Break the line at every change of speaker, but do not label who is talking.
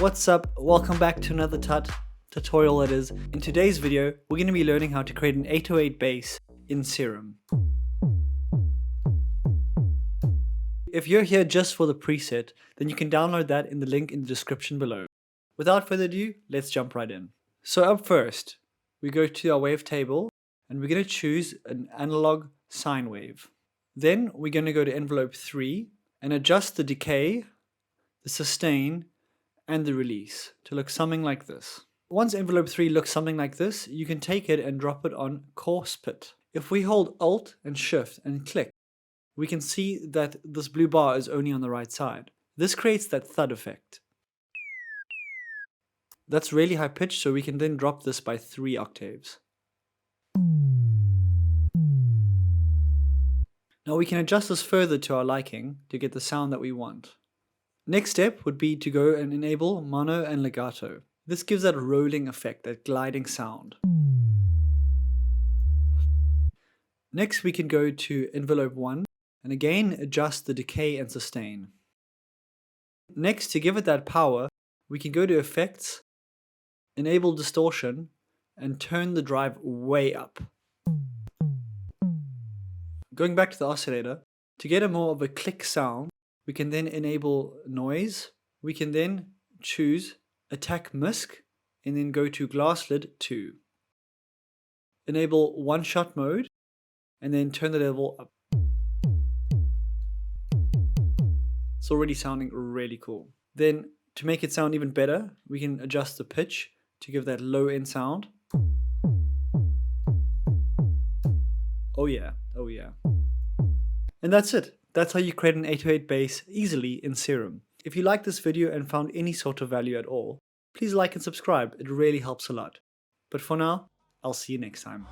What's up? Welcome back to another tutorial that is. In today's video, we're going to be learning how to create an 808 bass in Serum. If you're here just for the preset, then you can download that in the link in the description below. Without further ado, let's jump right in. So up first, we go to our wavetable and we're going to choose an analog sine wave. Then we're going to go to envelope 3 and adjust the decay, the sustain, and the release to look something like this. Once envelope 3 looks something like this, you can take it and drop it on coarse pit. If we hold Alt and Shift and click, we can see that this blue bar is only on the right side. This creates that thud effect. That's really high pitched, so we can then drop this by 3 octaves. Now we can adjust this further to our liking to get the sound that we want. Next step would be to go and enable mono and legato. This gives that rolling effect, that gliding sound. Next we can go to envelope 1 and again adjust the decay and sustain. Next, to give it that power, we can go to effects, enable distortion, and turn the drive way up. Going back to the oscillator, to get a more of a click sound, we can then enable noise. We can then choose attack misc and then go to glass lid 2. Enable one shot mode and then turn the level up. It's already sounding really cool. Then to make it sound even better, we can adjust the pitch to give that low end sound. Oh yeah, oh yeah. And that's it. That's how you create an 808 bass easily in Serum. If you liked this video and found any sort of value at all, please like and subscribe. It really helps a lot. But for now, I'll see you next time.